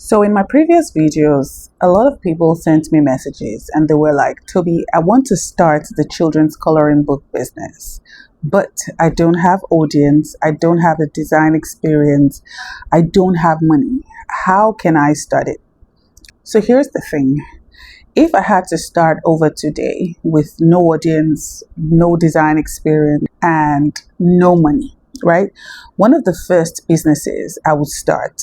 So in my previous videos, a lot of people sent me messages and they were like, Toby, I want to start the children's coloring book business, but I don't have audience. I don't have a design experience. I don't have money. How can I start it? So here's the thing. If I had to start over today with no audience, no design experience, and no money, right? One of the first businesses I would start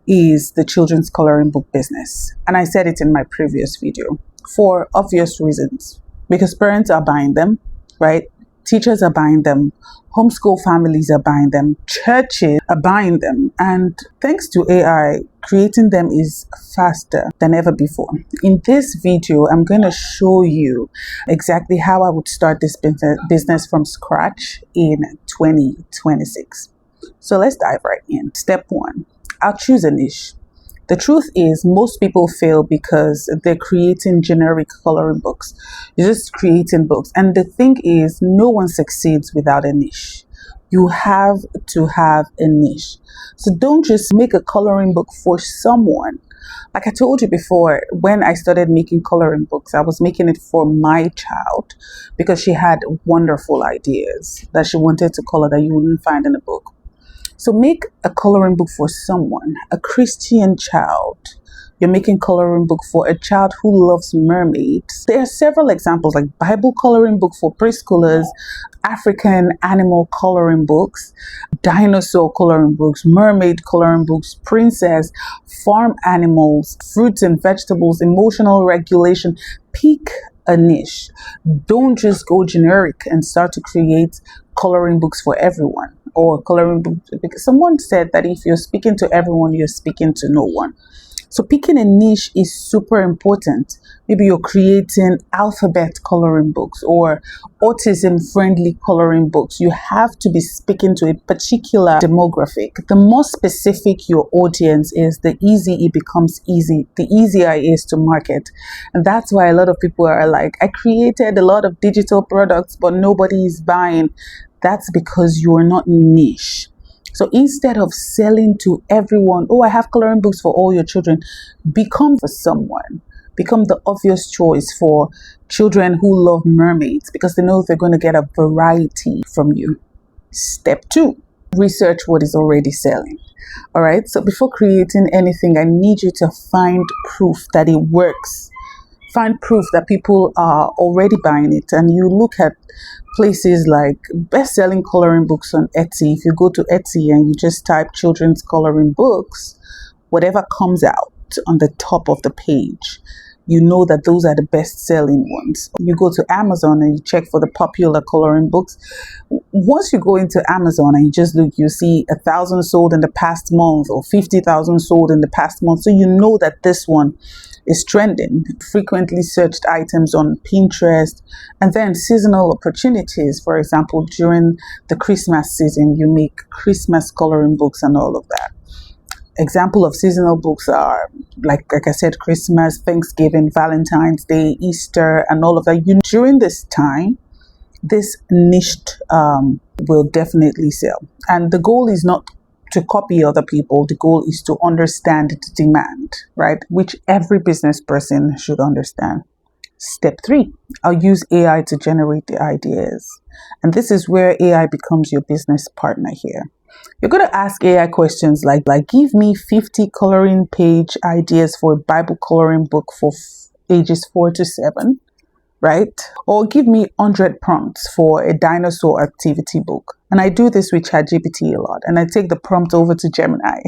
is the children's coloring book business. And I said it in my previous video for obvious reasons, because parents are buying them, right? Teachers are buying them, homeschool families are buying them, churches are buying them. And thanks to AI, creating them is faster than ever before. In this video, I'm going to show you exactly how I would start this business from scratch in 2026. So let's dive right in. Step one. I'll choose a niche. The truth is, most people fail because they're creating generic coloring books. You're just creating books. And the thing is, no one succeeds without a niche. You have to have a niche. So don't just make a coloring book for someone. Like I told you before, when I started making coloring books, I was making it for my child because she had wonderful ideas that she wanted to color that you wouldn't find in a book. So make a coloring book for someone, a Christian child. You're making coloring book for a child who loves mermaids. There are several examples like Bible coloring book for preschoolers, African animal coloring books, dinosaur coloring books, mermaid coloring books, princess, farm animals, fruits and vegetables, emotional regulation. Pick a niche. Don't just go generic and start to create coloring books for everyone, or coloring books, because someone said that if you're speaking to everyone, you're speaking to no one. So picking a niche is super important. Maybe you're creating alphabet coloring books or autism friendly coloring books. You have to be speaking to a particular demographic. The more specific your audience is, the easier it becomes easy. The easier it is to market. And that's why a lot of people are like, I created a lot of digital products, but nobody is buying. That's because you are not niche. So instead of selling to everyone, oh, I have coloring books for all your children, become for someone. Become the obvious choice for children who love mermaids because they know they're going to get a variety from you. Step two, research what is already selling. All right. So before creating anything, I need you to find proof that it works. Find proof that people are already buying it. And you look at places like best-selling coloring books on Etsy. If you go to Etsy and you just type children's coloring books, whatever comes out on the top of the page, you know that those are the best-selling ones. You go to Amazon and you check for the popular coloring books. Once you go into Amazon and you just look, you see 1,000 sold in the past month or 50,000 sold in the past month. So you know that this one is trending. Frequently searched items on Pinterest, and then seasonal opportunities. For example, during the Christmas season, you make Christmas coloring books and all of that. Example of seasonal books are like I said, Christmas, Thanksgiving, Valentine's Day, Easter, and all of that. During this time, this niched will definitely sell. And the goal is not to copy other people. The goal is to understand the demand, right? Which every business person should understand. Step three, I'll use AI to generate the ideas. And this is where AI becomes your business partner here. You're going to ask AI questions like give me 50 coloring page ideas for a Bible coloring book for ages 4 to 7. Right? Or give me 100 prompts for a dinosaur activity book. And I do this with ChatGPT a lot. And I take the prompt over to Gemini.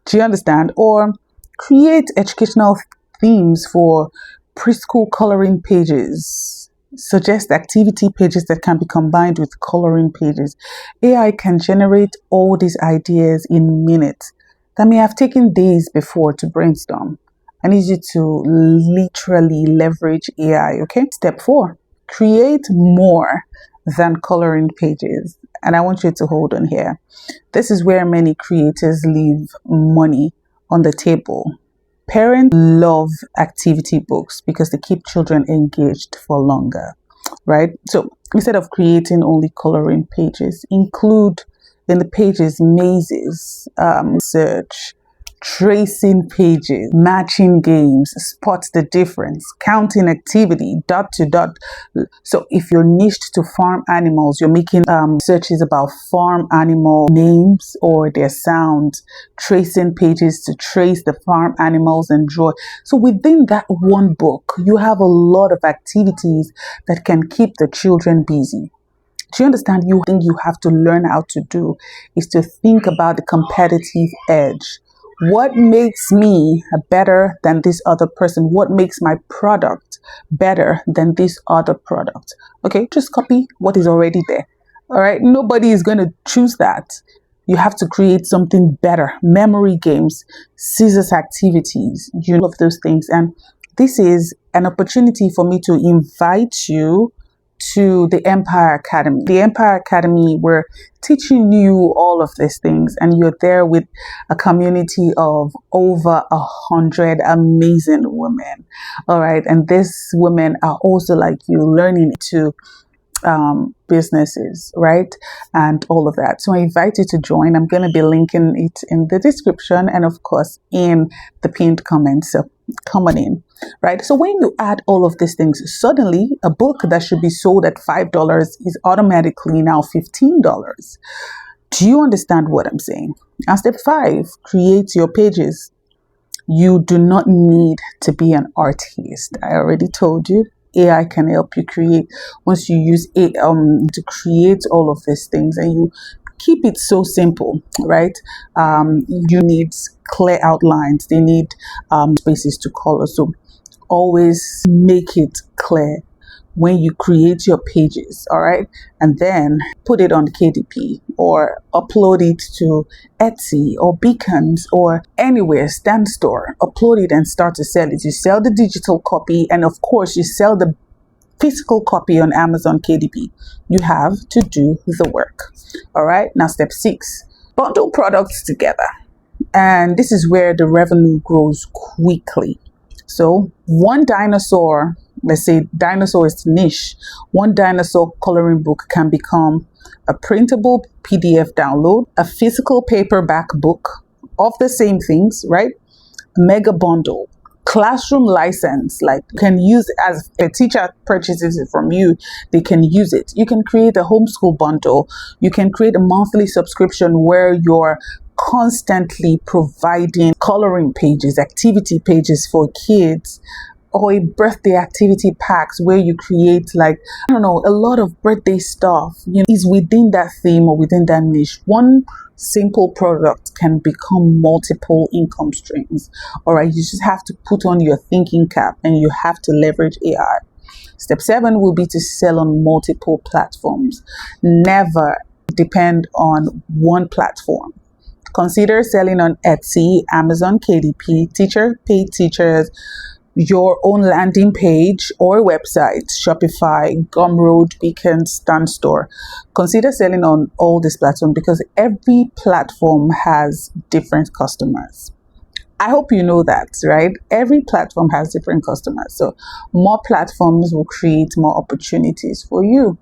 Do you understand? Or create educational themes for preschool coloring pages. Suggest activity pages that can be combined with coloring pages. AI can generate all these ideas in minutes that may have taken days before to brainstorm. I need you to literally leverage AI, okay? Step four, create more than coloring pages. And I want you to hold on here. This is where many creators leave money on the table. Parents love activity books because they keep children engaged for longer, right? So instead of creating only coloring pages, include in the pages mazes, search, tracing pages, matching games, spot the difference, counting activity, dot to dot. So if you're niched to farm animals, you're making searches about farm animal names or their sounds, tracing pages to trace the farm animals and draw. So within that one book, you have a lot of activities that can keep the children busy. Do you understand? You think you have to learn how to do is to think about the competitive edge. What makes me better than this other person? What makes my product better than this other product? Okay, just copy what is already there. All right, nobody is going to choose that. You have to create something better. Memory games, scissors activities, you know, of those things. And this is an opportunity for me to invite you to the Empire Academy. The Empire Academy, we're teaching you all of these things, and you're there with a community of over 100 amazing women. All right, and these women are also like you, learning to businesses, right? And all of that. So I invite you to join. I'm going to be linking it in the description and of course in the pinned comments. So come on in, right? So when you add all of these things, suddenly a book that should be sold at $5 is automatically now $15. Do you understand what I'm saying? And step 5, create your pages. You do not need to be an artist. I already told you. AI can help you create. Once you use AI to create all of these things, and you keep it so simple, right? You need clear outlines. They need spaces to color. So always make it clear when you create your pages, all right? And then put it on KDP or upload it to Etsy or Beacons or anywhere, Stand Store. Upload it and start to sell it. You sell the digital copy, and of course you sell the physical copy on Amazon KDP. You have to do the work. All right, now step 6, bundle products together. And this is where the revenue grows quickly. So one dinosaur, let's say dinosaur is niche, one dinosaur coloring book can become a printable PDF download, a physical paperback book of the same things, right? Mega bundle, classroom license, like you can use as a teacher purchases it from you, they can use it. You can create a homeschool bundle. You can create a monthly subscription where you're constantly providing coloring pages, activity pages for kids, or a birthday activity packs where you create, like, I don't know, a lot of birthday stuff, you know, is within that theme or within that niche. One simple product can become multiple income streams. All right, you just have to put on your thinking cap and you have to leverage AI. Step 7 will be to sell on multiple platforms. Never depend on one platform. Consider selling on Etsy, Amazon KDP, Teacher, Paid Teachers, your own landing page or website, Shopify, Gumroad, Beacon, Stand Store. Consider selling on all these platforms because every platform has different customers. I hope you know that, right? Every platform has different customers. So more platforms will create more opportunities for you.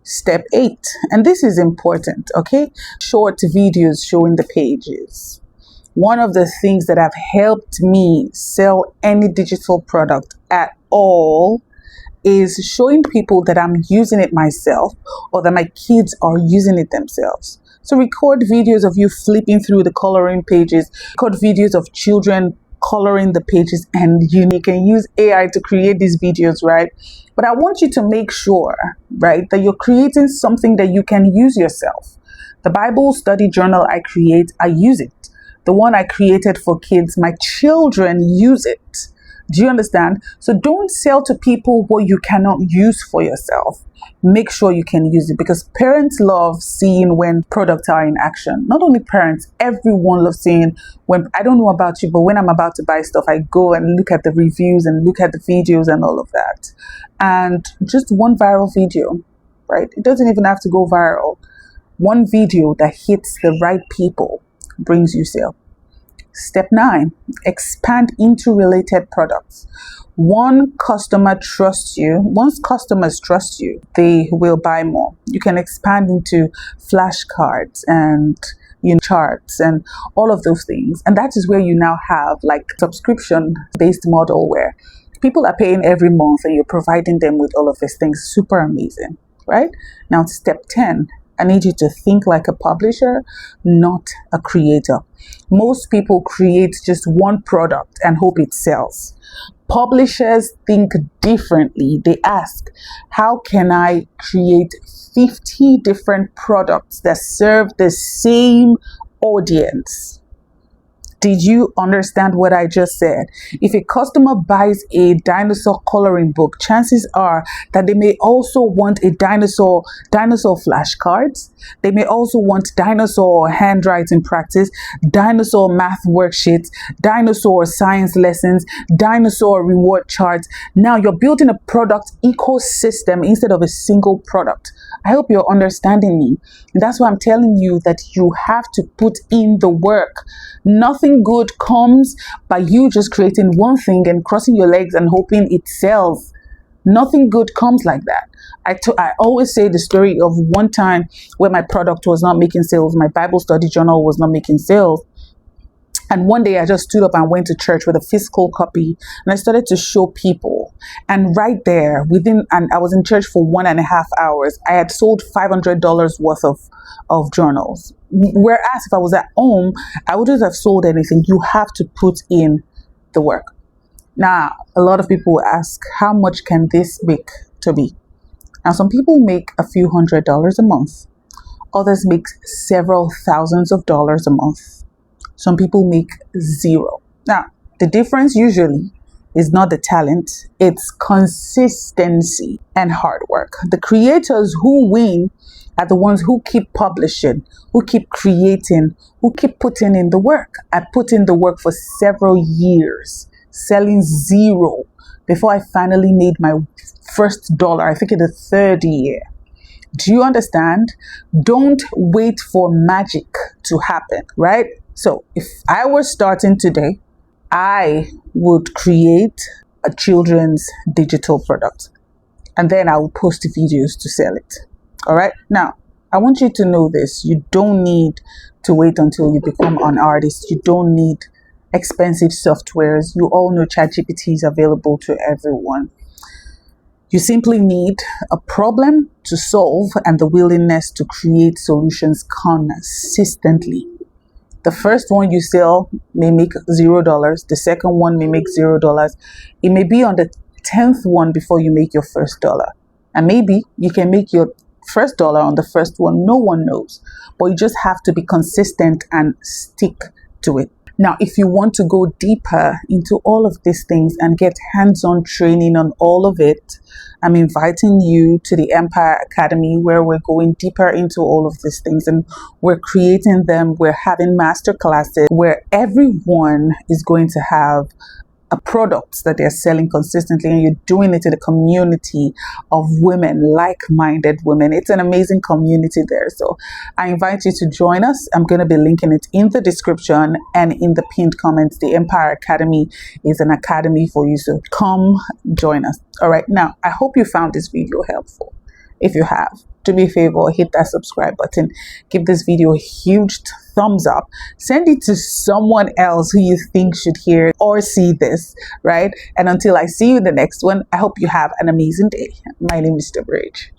Step 8, and this is important, okay? Short videos showing the pages. One of the things that have helped me sell any digital product at all is showing people that I'm using it myself or that my kids are using it themselves. So record videos of you flipping through the coloring pages, record videos of children coloring the pages, and you can use AI to create these videos, right? But I want you to make sure, right, that you're creating something that you can use yourself. The Bible study journal I create, I use it. The one I created for kids, my children use it. Do you understand? So don't sell to people what you cannot use for yourself. Make sure you can use it because parents love seeing when products are in action. Not only parents, everyone loves seeing when, I don't know about you, but when I'm about to buy stuff, I go and look at the reviews and look at the videos and all of that. And just one viral video, right? It doesn't even have to go viral. One video that hits the right people brings you sale. Step 9, expand into related products. Once customers trust you, they will buy more. You can expand into flashcards and charts and all of those things. And that is where you now have like subscription based model where people are paying every month and you're providing them with all of these things. Super amazing, right? Now, step 10, I need you to think like a publisher, not a creator. Most people create just one product and hope it sells. Publishers think differently. They ask, how can I create 50 different products that serve the same audience? Did you understand what I just said? If a customer buys a dinosaur coloring book, chances are that they may also want a dinosaur flashcards. They may also want dinosaur handwriting practice, dinosaur math worksheets, dinosaur science lessons, dinosaur reward charts. Now you're building a product ecosystem instead of a single product. I hope you're understanding me. And that's why I'm telling you that you have to put in the work. Nothing good comes by you just creating one thing and crossing your legs and hoping it sells. Nothing good comes like that. I always say the story of one time where my product was not making sales. My Bible study journal was not making sales. And one day I just stood up and went to church with a physical copy and I started to show people. And right there, and I was in church for 1.5 hours, I had sold $500 worth of journals. Whereas if I was at home, I wouldn't have sold anything. You have to put in the work. Now, a lot of people ask, how much can this make, Toby? Now, some people make a few $100s a month. Others make several thousands of dollars a month. Some people make zero. Now, the difference usually is not the talent, it's consistency and hard work. The creators who win are the ones who keep publishing, who keep creating, who keep putting in the work. I put in the work for several years, selling zero before I finally made my first dollar, I think in the third year. Do you understand? Don't wait for magic to happen, right? So if I were starting today, I would create a children's digital product and then I would post videos to sell it. All right. Now, I want you to know this. You don't need to wait until you become an artist. You don't need expensive softwares. You all know ChatGPT is available to everyone. You simply need a problem to solve and the willingness to create solutions consistently. The first one you sell may make $0. The second one may make $0. It may be on the 10th one before you make your first dollar. And maybe you can make your first dollar on the first one. No one knows. But you just have to be consistent and stick to it. Now, if you want to go deeper into all of these things and get hands-on training on all of it, I'm inviting you to the Empire Academy where we're going deeper into all of these things and we're creating them. We're having master classes where everyone is going to have a product that they're selling consistently, and you're doing it in a community of women, like-minded women. It's an amazing community there. So I invite you to join us. I'm going to be linking it in the description and in the pinned comments. The Empire Academy is an academy for you. So come join us. All right. Now, I hope you found this video helpful. If you have, do me a favor, hit that subscribe button. Give this video a huge thumbs up. Send it to someone else who you think should hear or see this, right? And until I see you in the next one, I hope you have an amazing day. My name is Bridge.